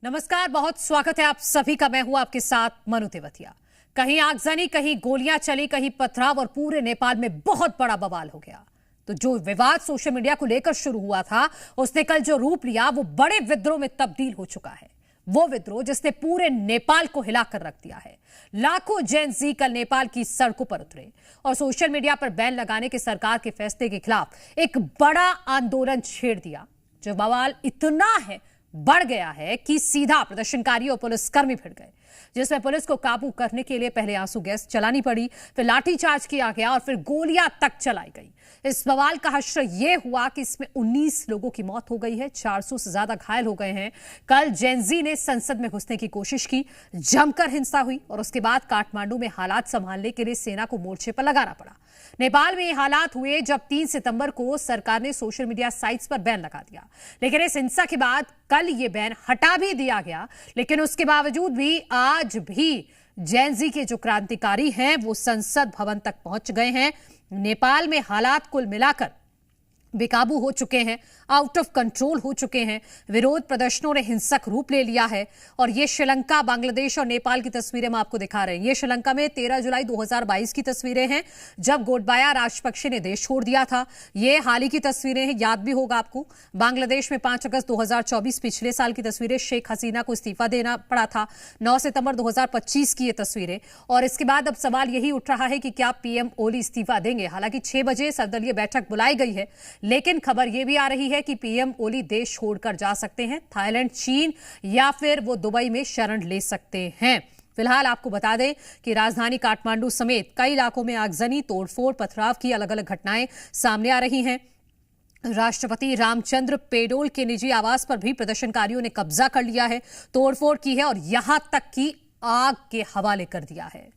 नमस्कार, बहुत स्वागत है आप सभी का। मैं हूं आपके साथ मनु तेवतिया। कहीं आगजनी, कहीं गोलियां चली, कहीं पथराव और पूरे नेपाल में बहुत बड़ा बवाल हो गया। तो जो विवाद सोशल मीडिया को लेकर शुरू हुआ था, उसने कल जो रूप लिया वो बड़े विद्रोह में तब्दील हो चुका है। वो विद्रोह जिसने पूरे नेपाल को हिलाकर रख दिया है। लाखों जेन जी कल नेपाल की सड़कों पर उतरे और सोशल मीडिया पर बैन लगाने के सरकार के फैसले के खिलाफ एक बड़ा आंदोलन छेड़ दिया। जो बवाल इतना है बढ़ गया है कि सीधा प्रदर्शनकारी और पुलिसकर्मी भिड़ गए, जिसमें पुलिस को काबू करने के लिए पहले आंसू गैस चलानी पड़ी, फिर लाठीचार्ज किया गया और फिर गोलियां तक चलाई गई। इस बवाल का हश्र यह हुआ कि इसमें 19 लोगों की मौत हो गई है, 400 से ज्यादा घायल हो गए हैं। कल जेनजी ने संसद में घुसने की कोशिश की, जमकर हिंसा हुई और उसके बाद काठमांडू में हालात संभालने के लिए सेना को मोर्चे पर लगाना पड़ा। नेपाल में ये हालात हुए जब 3 सितंबर को सरकार ने सोशल मीडिया साइट्स पर बैन लगा दिया, लेकिन इस हिंसा के बाद कल ये बैन हटा भी दिया गया। लेकिन उसके बावजूद भी आज भी जेनजी के जो क्रांतिकारी हैं वो संसद भवन तक पहुंच गए हैं। नेपाल में हालात कुल मिलाकर बेकाबू हो चुके हैं, आउट ऑफ कंट्रोल हो चुके हैं। विरोध प्रदर्शनों ने हिंसक रूप ले लिया है और ये श्रीलंका, बांग्लादेश और नेपाल की तस्वीरें हम आपको दिखा रहे हैं। ये श्रीलंका में 13 जुलाई 2022 की तस्वीरें हैं, जब गोटबाया राजपक्षे ने देश छोड़ दिया था। ये हाल ही की तस्वीरें हैं, याद भी होगा आपको। बांग्लादेश में 5 अगस्त 2024 पिछले साल की तस्वीरें, शेख हसीना को इस्तीफा देना पड़ा था। 9 सितंबर 2025 की ये तस्वीरें। और इसके बाद अब सवाल यही उठ रहा है कि क्या पीएम ओली इस्तीफा देंगे। हालांकि 6 बजे सर्वदलीय बैठक बुलाई गई है, लेकिन खबर यह भी आ रही है कि पीएम ओली देश छोड़कर जा सकते हैं, थाईलैंड, चीन या फिर वो दुबई में शरण ले सकते हैं। फिलहाल आपको बता दें कि राजधानी काठमांडू समेत कई इलाकों में आगजनी, तोड़फोड़, पथराव की अलग अलग घटनाएं सामने आ रही हैं। राष्ट्रपति रामचंद्र पेडोल के निजी आवास पर भी प्रदर्शनकारियों ने कब्जा कर लिया है, तोड़फोड़ की है और यहां तक कि आग के हवाले कर दिया है।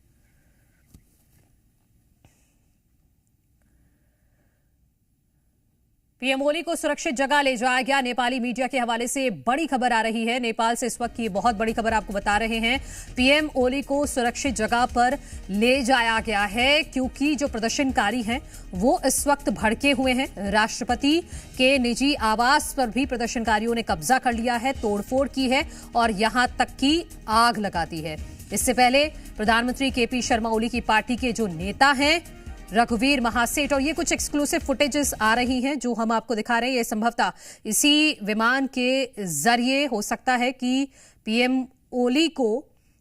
पीएम ओली को सुरक्षित जगह ले जाया गया। नेपाली मीडिया के हवाले से बड़ी खबर आ रही है। नेपाल से इस वक्त की बहुत बड़ी खबर आपको बता रहे हैं। पीएम ओली को सुरक्षित जगह पर ले जाया गया है क्योंकि जो प्रदर्शनकारी हैं वो इस वक्त भड़के हुए हैं। राष्ट्रपति के निजी आवास पर भी प्रदर्शनकारियों ने कब्जा कर लिया है, तोड़फोड़ की है और यहां तक कि आग लगा दी है। इससे पहले प्रधानमंत्री केपी शर्मा ओली की पार्टी के जो नेता हैं रघुवीर महासेठ, और ये कुछ एक्सक्लूसिव फुटेजेस आ रही हैं जो हम आपको दिखा रहे हैं। ये संभवतः इसी विमान के जरिए हो सकता है कि पीएम ओली को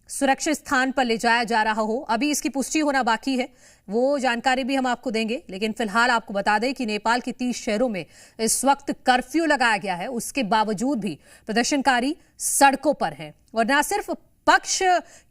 सुरक्षित स्थान पर ले जाया जा रहा हो। अभी इसकी पुष्टि होना बाकी है, वो जानकारी भी हम आपको देंगे। लेकिन फिलहाल आपको बता दें कि नेपाल के 30 शहरों में इस वक्त कर्फ्यू लगाया गया है। उसके बावजूद भी प्रदर्शनकारी सड़कों पर हैं और न सिर्फ पक्ष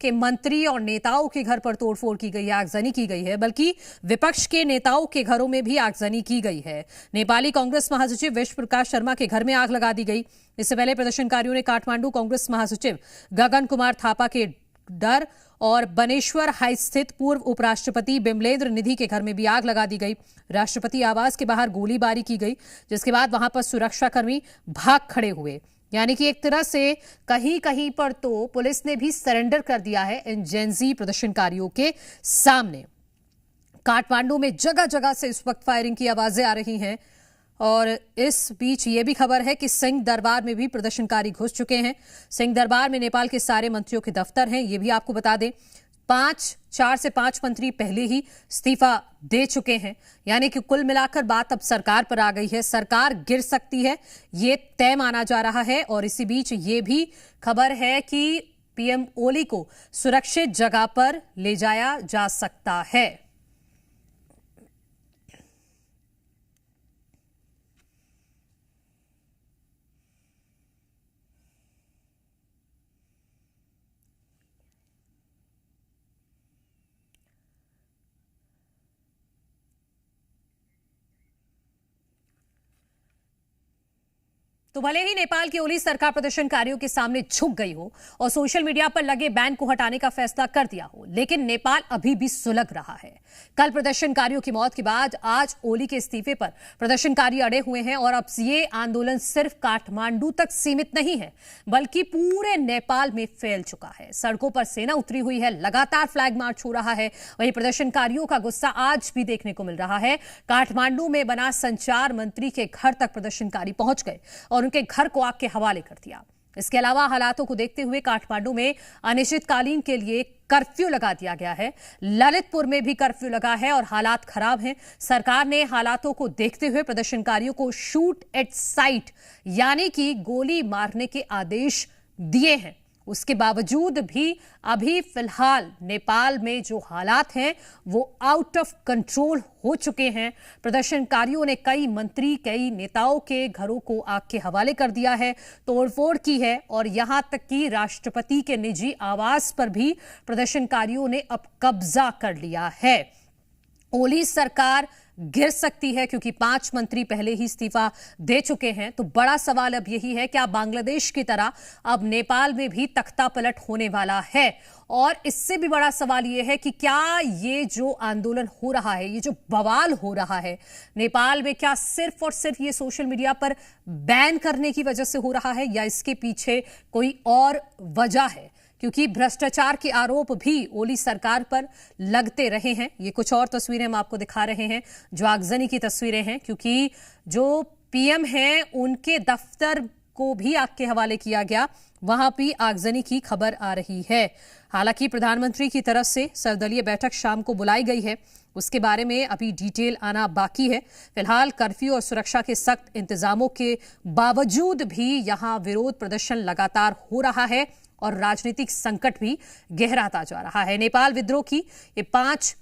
के मंत्री और नेताओं के घर पर तोड़फोड़ की गई है, आगजनी की गई है, बल्कि विपक्ष के नेताओं के घरों में भी आगजनी की गई है। नेपाली कांग्रेस महासचिव विश्व प्रकाश शर्मा के घर में आग लगा दी गई। इससे पहले प्रदर्शनकारियों ने काठमांडू कांग्रेस महासचिव गगन कुमार थापा के डर और बनेश्वर हाई स्थित पूर्व उपराष्ट्रपति बिमलेंद्र निधि के घर में भी आग लगा दी गई। राष्ट्रपति आवास के बाहर गोलीबारी की गई, जिसके बाद वहां पर सुरक्षाकर्मी भाग खड़े हुए। यानी कि एक तरह से कहीं कहीं पर तो पुलिस ने भी सरेंडर कर दिया है इन जेनजी प्रदर्शनकारियों के सामने। काठमांडू में जगह जगह से इस वक्त फायरिंग की आवाजें आ रही हैं और इस बीच ये भी खबर है कि सिंह दरबार में भी प्रदर्शनकारी घुस चुके हैं। सिंह दरबार में नेपाल के सारे मंत्रियों के दफ्तर हैं, ये भी आपको बता दें। 4 से 5 मंत्री पहले ही इस्तीफा दे चुके हैं। यानी कि कुल मिलाकर बात अब सरकार पर आ गई है। सरकार गिर सकती है, ये तय माना जा रहा है। और इसी बीच ये भी खबर है कि पीएम ओली को सुरक्षित जगह पर ले जाया जा सकता है। तो भले ही नेपाल की ओली सरकार प्रदर्शनकारियों के सामने झुक गई हो और सोशल मीडिया पर लगे बैन को हटाने का फैसला कर दिया हो, लेकिन नेपाल अभी भी सुलग रहा है। कल प्रदर्शनकारियों की मौत के बाद आज ओली के इस्तीफे पर प्रदर्शनकारी अड़े हुए हैं और अब ये आंदोलन सिर्फ काठमांडू तक सीमित नहीं है, बल्कि पूरे नेपाल में फैल चुका है। सड़कों पर सेना उतरी हुई है, लगातार फ्लैग मार्च हो रहा है। वहीं प्रदर्शनकारियों का गुस्सा आज भी देखने को मिल रहा है। काठमांडू में बना संचार मंत्री के घर तक प्रदर्शनकारी पहुंच गए और उनके घर को आग के हवाले कर दिया। इसके अलावा हालातों को देखते हुए काठमांडू में अनिश्चितकालीन के लिए कर्फ्यू लगा दिया गया है। ललितपुर में भी कर्फ्यू लगा है और हालात खराब हैं। सरकार ने हालातों को देखते हुए प्रदर्शनकारियों को शूट एट साइट यानी कि गोली मारने के आदेश दिए हैं। उसके बावजूद भी अभी फिलहाल नेपाल में जो हालात हैं वो आउट ऑफ कंट्रोल हो चुके हैं। प्रदर्शनकारियों ने कई मंत्री, कई नेताओं के घरों को आग के हवाले कर दिया है, तोड़फोड़ की है और यहां तक कि राष्ट्रपति के निजी आवास पर भी प्रदर्शनकारियों ने अब कब्जा कर लिया है। ओली सरकार गिर सकती है क्योंकि 5 मंत्री पहले ही इस्तीफा दे चुके हैं। तो बड़ा सवाल अब यही है, क्या बांग्लादेश की तरह अब नेपाल में भी तख्ता पलट होने वाला है? और इससे भी बड़ा सवाल यह है कि क्या ये जो आंदोलन हो रहा है, ये जो बवाल हो रहा है नेपाल में, क्या सिर्फ और सिर्फ ये सोशल मीडिया पर बैन करने की वजह से हो रहा है या इसके पीछे कोई और वजह है? क्योंकि भ्रष्टाचार के आरोप भी ओली सरकार पर लगते रहे हैं। ये कुछ और तस्वीरें हम आपको दिखा रहे हैं जो आगजनी की तस्वीरें हैं, क्योंकि जो पीएम हैं उनके दफ्तर को भी आग के हवाले किया गया, वहां भी आगजनी की खबर आ रही है। हालांकि प्रधानमंत्री की तरफ से सर्वदलीय बैठक शाम को बुलाई गई है, उसके बारे में अभी डिटेल आना बाकी है। फिलहाल कर्फ्यू और सुरक्षा के सख्त इंतजामों के बावजूद भी यहां विरोध प्रदर्शन लगातार हो रहा है और राजनीतिक संकट भी गहराता जा रहा है। नेपाल विद्रोह की ये 5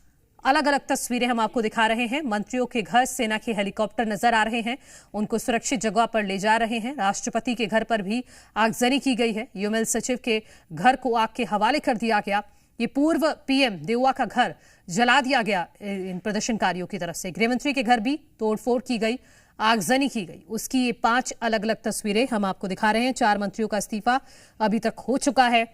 अलग अलग तस्वीरें हम आपको दिखा रहे हैं। मंत्रियों के घर सेना के हेलीकॉप्टर नजर आ रहे हैं, उनको सुरक्षित जगह पर ले जा रहे हैं। राष्ट्रपति के घर पर भी आगजनी की गई है। यूएमएल सचिव के घर को आग के हवाले कर दिया गया। ये पूर्व पीएम देउवा का घर जला दिया गया इन प्रदर्शनकारियों की तरफ से। गृहमंत्री के घर भी तोड़फोड़ की गई, आगजनी की गई। उसकी ये 5 अलग अलग तस्वीरें हम आपको दिखा रहे हैं। 4 मंत्रियों का इस्तीफा अभी तक हो चुका है।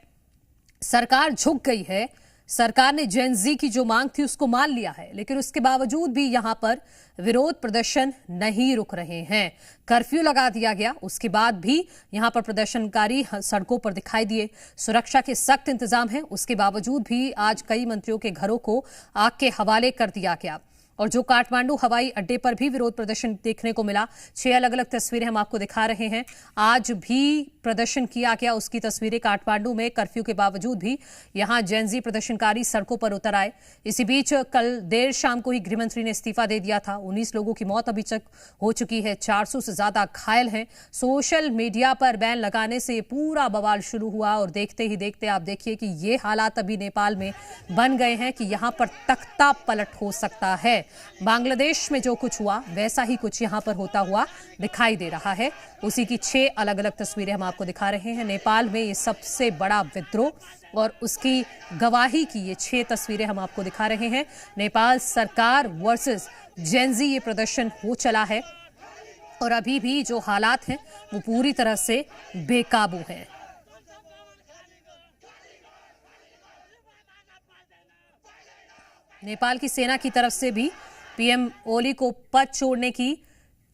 सरकार झुक गई है। सरकार ने जेन जी की जो मांग थी उसको मान लिया है, लेकिन उसके बावजूद भी यहां पर विरोध प्रदर्शन नहीं रुक रहे हैं। कर्फ्यू लगा दिया गया, उसके बाद भी यहां पर प्रदर्शनकारी सड़कों पर दिखाई दिए। सुरक्षा के सख्त इंतजाम हैं, उसके बावजूद भी आज कई मंत्रियों के घरों को आग के हवाले कर दिया गया। और जो काठमांडू हवाई अड्डे पर भी विरोध प्रदर्शन देखने को मिला, 6 अलग अलग तस्वीरें हम आपको दिखा रहे हैं। आज भी प्रदर्शन किया गया, उसकी तस्वीरें काठमांडू में कर्फ्यू के बावजूद भी यहां जेनजी प्रदर्शनकारी सड़कों पर उतर आए। इसी बीच कल देर शाम को ही गृहमंत्री ने इस्तीफा दे दिया था। 19 लोगों की मौत अभी तक हो चुकी है, 400 से ज्यादा घायल हैं। सोशल मीडिया पर बैन लगाने से पूरा बवाल शुरू हुआ और देखते ही देखते आप देखिए कि ये हालात अभी नेपाल में बन गए हैं कि यहां पर तख्ता पलट हो सकता है। बांग्लादेश में जो कुछ हुआ वैसा ही कुछ यहां पर होता हुआ दिखाई दे रहा है। उसी की 6 अलग अलग तस्वीरें हम आपको दिखा रहे हैं। नेपाल में ये सबसे बड़ा विद्रोह और उसकी गवाही की ये 6 तस्वीरें हम आपको दिखा रहे हैं। नेपाल सरकार वर्सेस जेनजी ये प्रदर्शन हो चला है और अभी भी जो हालात हैं वो पूरी तरह से बेकाबू हैं। नेपाल की सेना की तरफ से भी पीएम ओली को पद छोड़ने की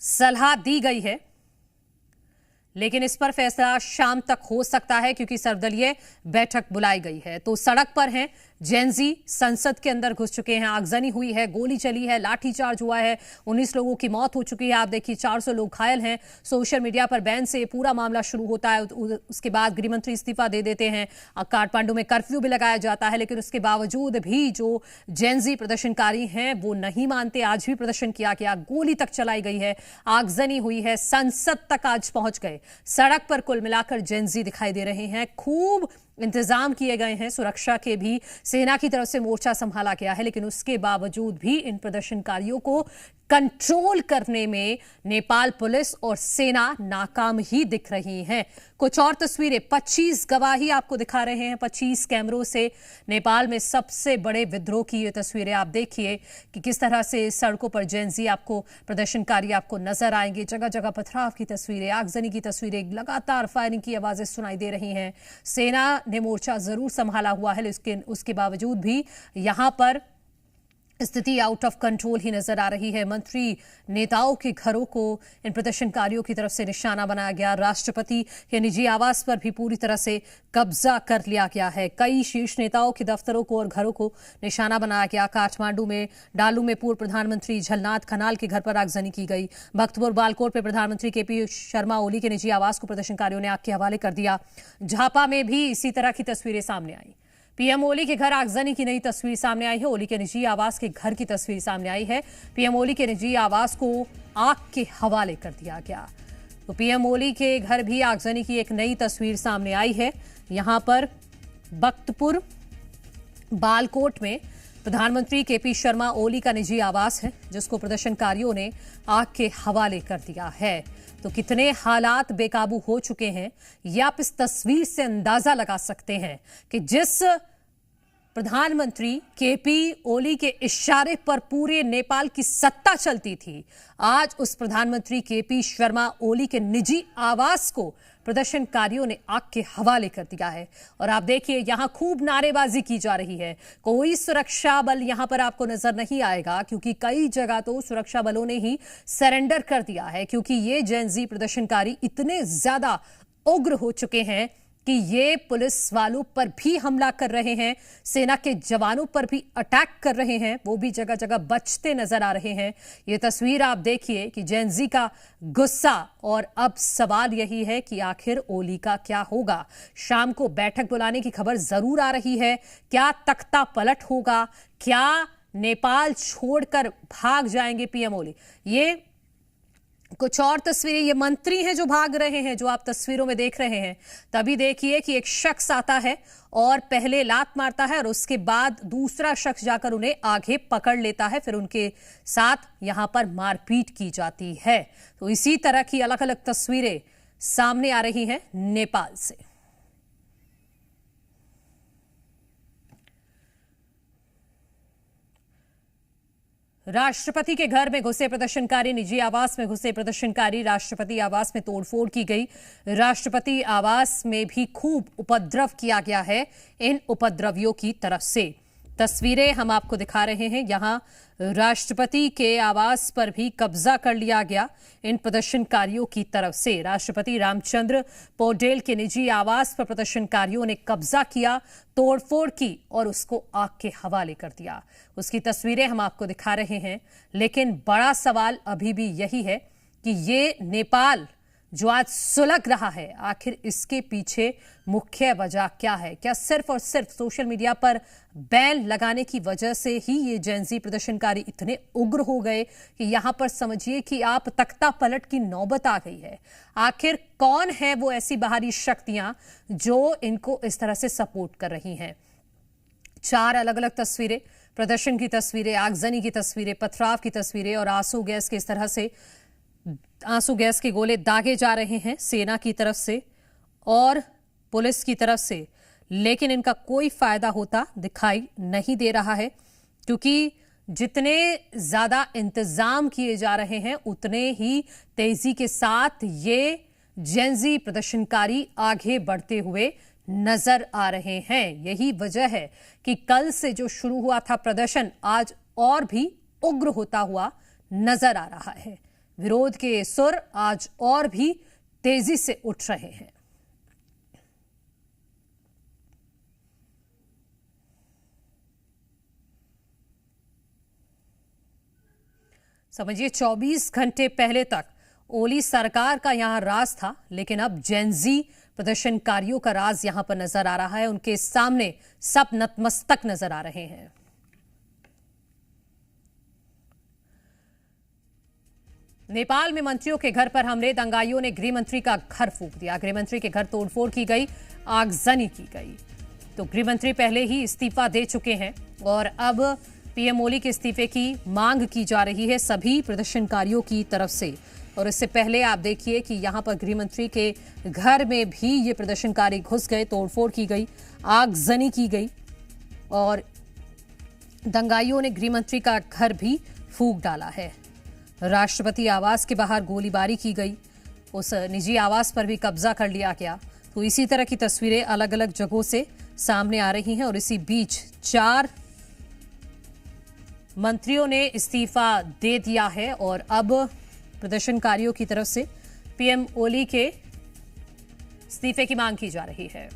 सलाह दी गई है, लेकिन इस पर फैसला शाम तक हो सकता है क्योंकि सर्वदलीय बैठक बुलाई गई है। तो सड़क पर हैं जेनजी, संसद के अंदर घुस चुके हैं, आगजनी हुई है, गोली चली है, लाठीचार्ज हुआ है, 19 लोगों की मौत हो चुकी है। आप देखिए 400 लोग घायल हैं। सोशल मीडिया पर बैन से पूरा मामला शुरू होता है, उसके बाद गृहमंत्री इस्तीफा दे देते हैं। काठमांडू में कर्फ्यू भी लगाया जाता है, लेकिन उसके बावजूद भी जो जेनजी प्रदर्शनकारी हैं वो नहीं मानते। आज भी प्रदर्शन किया गया, गोली तक चलाई गई है, आगजनी हुई है, संसद तक आज पहुंच गए। सड़क पर कुल मिलाकर जेनजी दिखाई दे रहे हैं। खूब इंतजाम किए गए हैं, सुरक्षा के भी सेना की तरफ से मोर्चा संभाला गया है, लेकिन उसके बावजूद भी इन प्रदर्शनकारियों को कंट्रोल करने में नेपाल पुलिस और सेना नाकाम ही दिख रही हैं। कुछ और तस्वीरें, 25 गवाही आपको दिखा रहे हैं 25 कैमरों से। नेपाल में सबसे बड़े विद्रोह की ये तस्वीरें आप देखिए कि किस तरह से सड़कों पर जेनजी आपको, प्रदर्शनकारी आपको नजर आएंगे। जगह जगह पथराव की तस्वीरें, आगजनी की तस्वीरें, लगातार फायरिंग की आवाजें सुनाई दे रही हैं। सेना ने मोर्चा जरूर संभाला हुआ है, लेकिन उसके बावजूद भी यहां पर स्थिति आउट ऑफ कंट्रोल ही नजर आ रही है। मंत्री नेताओं के घरों को इन प्रदर्शनकारियों की तरफ से निशाना बनाया गया। राष्ट्रपति के निजी आवास पर भी पूरी तरह से कब्जा कर लिया गया है। कई शीर्ष नेताओं के दफ्तरों को और घरों को निशाना बनाया गया। काठमांडू में डालू में पूर्व प्रधानमंत्री झलनाथ खनाल के घर पर आगजनी की गई। भक्तपुर बालकोट में प्रधानमंत्री केपी शर्मा ओली के निजी आवास को प्रदर्शनकारियों ने आग के हवाले कर दिया। झापा में भी इसी तरह की तस्वीरें सामने आई। पीएम ओली के घर आगजनी की नई तस्वीर सामने आई है। ओली के निजी आवास के घर की तस्वीर सामने आई है। पीएम ओली के निजी आवास को आग के हवाले कर दिया गया। तो पीएम ओली के घर भी आगजनी की एक नई तस्वीर सामने आई है। यहां पर भक्तपुर बालकोट में प्रधानमंत्री केपी शर्मा ओली का निजी आवास है, जिसको प्रदर्शनकारियों ने आग के हवाले कर दिया है। तो कितने हालात बेकाबू हो चुके हैं, यह आप इस तस्वीर से अंदाजा लगा सकते हैं कि जिस प्रधानमंत्री केपी ओली के इशारे पर पूरे नेपाल की सत्ता चलती थी, आज उस प्रधानमंत्री केपी शर्मा ओली के निजी आवास को प्रदर्शनकारियों ने आग के हवाले कर दिया है। और आप देखिए, यहां खूब नारेबाजी की जा रही है। कोई सुरक्षा बल यहां पर आपको नजर नहीं आएगा, क्योंकि कई जगह तो सुरक्षा बलों ने ही सरेंडर कर दिया है, क्योंकि ये जेन जी प्रदर्शनकारी इतने ज्यादा उग्र हो चुके हैं कि ये पुलिस वालों पर भी हमला कर रहे हैं, सेना के जवानों पर भी अटैक कर रहे हैं, वो भी जगह जगह बचते नजर आ रहे हैं। ये तस्वीर आप देखिए कि जेनजी का गुस्सा। और अब सवाल यही है कि आखिर ओली का क्या होगा। शाम को बैठक बुलाने की खबर जरूर आ रही है। क्या तख्ता पलट होगा? क्या नेपाल छोड़कर भाग जाएंगे पीएम ओली? ये कुछ और तस्वीरें, ये मंत्री हैं जो भाग रहे हैं, जो आप तस्वीरों में देख रहे हैं। तभी देखिए कि एक शख्स आता है और पहले लात मारता है और उसके बाद दूसरा शख्स जाकर उन्हें आगे पकड़ लेता है, फिर उनके साथ यहां पर मारपीट की जाती है। तो इसी तरह की अलग अलग तस्वीरें सामने आ रही हैं नेपाल से। राष्ट्रपति के घर में घुसे प्रदर्शनकारी, निजी आवास में घुसे प्रदर्शनकारी, राष्ट्रपति आवास में तोड़फोड़ की गई। राष्ट्रपति आवास में भी खूब उपद्रव किया गया है इन उपद्रवियों की तरफ से। तस्वीरें हम आपको दिखा रहे हैं। यहां राष्ट्रपति के आवास पर भी कब्जा कर लिया गया इन प्रदर्शनकारियों की तरफ से। राष्ट्रपति रामचंद्र पौडेल के निजी आवास पर प्रदर्शनकारियों ने कब्जा किया, तोड़फोड़ की और उसको आग के हवाले कर दिया। उसकी तस्वीरें हम आपको दिखा रहे हैं। लेकिन बड़ा सवाल अभी भी यही है कि ये नेपाल जो आज सुलग रहा है, आखिर इसके पीछे मुख्य वजह क्या है? क्या सिर्फ और सिर्फ सोशल मीडिया पर बैन लगाने की वजह से ही ये जेनजी प्रदर्शनकारी इतने उग्र हो गए कि यहां पर समझिए कि आप तख्ता पलट की नौबत आ गई है? आखिर कौन है वो ऐसी बाहरी शक्तियां जो इनको इस तरह से सपोर्ट कर रही हैं? 4 अलग अलग तस्वीरें, प्रदर्शन की तस्वीरें, आगजनी की तस्वीरें, पथराव की तस्वीरें और आंसू गैस के इस तरह से आंसू गैस के गोले दागे जा रहे हैं सेना की तरफ से और पुलिस की तरफ से। लेकिन इनका कोई फायदा होता दिखाई नहीं दे रहा है, क्योंकि जितने ज्यादा इंतजाम किए जा रहे हैं उतने ही तेजी के साथ ये जेनजी प्रदर्शनकारी आगे बढ़ते हुए नजर आ रहे हैं। यही वजह है कि कल से जो शुरू हुआ था प्रदर्शन, आज और भी उग्र होता हुआ नजर आ रहा है। विरोध के सुर आज और भी तेजी से उठ रहे हैं। समझिए 24 घंटे पहले तक ओली सरकार का यहां राज था, लेकिन अब जेनजी प्रदर्शनकारियों का राज यहां पर नजर आ रहा है। उनके सामने सब नतमस्तक नजर आ रहे हैं। नेपाल में मंत्रियों के घर पर हमले, दंगाइयों ने गृहमंत्री का घर फूंक दिया। गृहमंत्री के घर तोड़फोड़ की गई, आगजनी की गई। तो गृहमंत्री पहले ही इस्तीफा दे चुके हैं और अब पीएम ओली के इस्तीफे की मांग की जा रही है सभी प्रदर्शनकारियों की तरफ से। और इससे पहले आप देखिए कि यहां पर गृहमंत्री के घर में भी ये प्रदर्शनकारी घुस गए, तोड़फोड़ की गई, आगजनी की गई और दंगाइयों ने गृहमंत्री का घर भी फूंक डाला है। राष्ट्रपति आवास के बाहर गोलीबारी की गई, उस निजी आवास पर भी कब्जा कर लिया गया। तो इसी तरह की तस्वीरें अलग अलग जगहों से सामने आ रही हैं और इसी बीच 4 मंत्रियों ने इस्तीफा दे दिया है और अब प्रदर्शनकारियों की तरफ से पीएम ओली के इस्तीफे की मांग की जा रही है।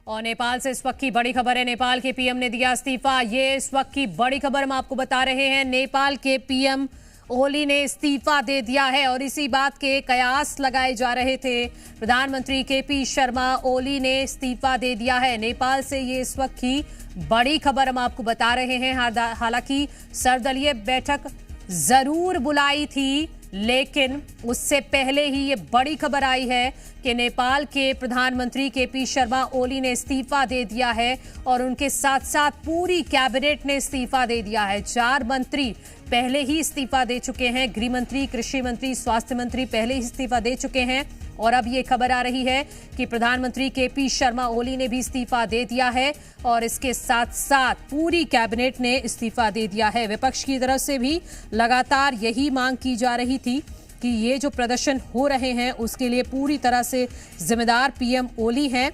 और नेपाल से इस वक्त की बड़ी खबर है, नेपाल के पीएम ने दिया इस्तीफा। ये इस वक्त की बड़ी खबर हम आपको बता रहे हैं। नेपाल के पीएम ओली ने इस्तीफा दे दिया है और इसी बात के कयास लगाए जा रहे थे। प्रधानमंत्री केपी शर्मा ओली ने इस्तीफा दे दिया है। नेपाल से ये इस वक्त की बड़ी खबर हम आपको बता रहे हैं। हालांकि सर्वदलीय बैठक जरूर बुलाई थी, लेकिन उससे पहले ही ये बड़ी खबर आई है कि नेपाल के प्रधानमंत्री केपी शर्मा ओली ने इस्तीफा दे दिया है और उनके साथ साथ पूरी कैबिनेट ने इस्तीफा दे दिया है। 4 मंत्री पहले ही इस्तीफा दे चुके हैं। गृह मंत्री, कृषि मंत्री, स्वास्थ्य मंत्री पहले ही इस्तीफा दे चुके हैं और अब ये खबर आ रही है कि प्रधानमंत्री केपी शर्मा ओली ने भी इस्तीफा दे दिया है और इसके साथ साथ पूरी कैबिनेट ने इस्तीफा दे दिया है। विपक्ष की तरफ से भी लगातार यही मांग की जा रही थी कि ये जो प्रदर्शन हो रहे हैं उसके लिए पूरी तरह से जिम्मेदार पीएम ओली हैं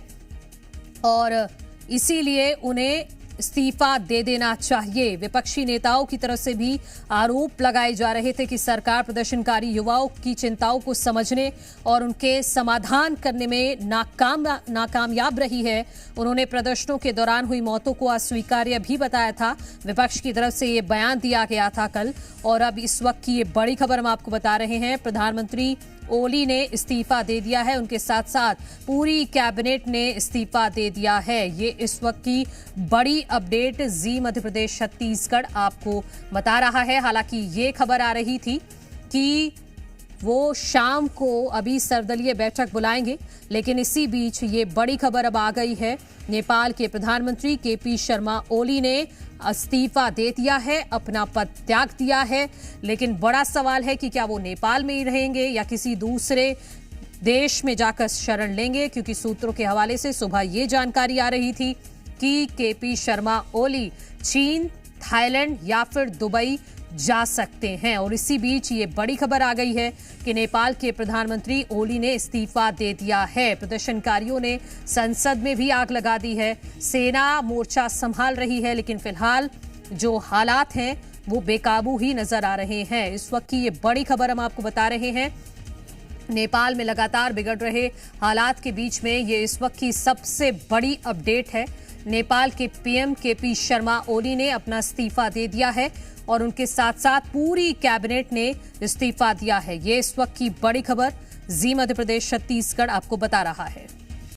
और इसीलिए उन्हें इस्तीफा दे देना चाहिए। विपक्षी नेताओं की तरफ से भी आरोप लगाए जा रहे थे कि सरकार प्रदर्शनकारी युवाओं की चिंताओं को समझने और उनके समाधान करने में नाकामयाब रही है। उन्होंने प्रदर्शनों के दौरान हुई मौतों को अस्वीकार्य भी बताया था। विपक्ष की तरफ से ये बयान दिया गया था कल और अब इस वक्त की ये बड़ी खबर हम आपको बता रहे हैं। प्रधानमंत्री ओली ने इस्तीफा दे दिया है, उनके साथ साथ पूरी कैबिनेट ने इस्तीफा दे दिया है। ये इस वक्त की बड़ी अपडेट जी मध्य प्रदेश छत्तीसगढ़ आपको बता रहा है। हालांकि ये खबर आ रही थी कि वो शाम को अभी सर्वदलीय बैठक बुलाएंगे, लेकिन इसी बीच ये बड़ी खबर अब आ गई है। नेपाल के प्रधानमंत्री केपी शर्मा ओली ने इस्तीफा दे दिया है, अपना पद त्याग दिया है। लेकिन बड़ा सवाल है कि क्या वो नेपाल में ही रहेंगे या किसी दूसरे देश में जाकर शरण लेंगे, क्योंकि सूत्रों के हवाले से सुबह ये जानकारी आ रही थी कि केपी शर्मा ओली चीन, थाईलैंड या फिर दुबई जा सकते हैं। और इसी बीच ये बड़ी खबर आ गई है कि नेपाल के प्रधानमंत्री ओली ने इस्तीफा दे दिया है। प्रदर्शनकारियों ने संसद में भी आग लगा दी है। सेना मोर्चा संभाल रही है, लेकिन फिलहाल जो हालात हैं वो बेकाबू ही नजर आ रहे हैं। इस वक्त की ये बड़ी खबर हम आपको बता रहे हैं। नेपाल में लगातार बिगड़ रहे हालात के बीच में ये इस वक्त की सबसे बड़ी अपडेट है। नेपाल के पीएम केपी शर्मा ओली ने अपना इस्तीफा दे दिया है और उनके साथ साथ पूरी कैबिनेट ने इस्तीफा दिया है। ये इस वक्त की बड़ी खबर जी मध्य प्रदेश छत्तीसगढ़ आपको बता रहा है।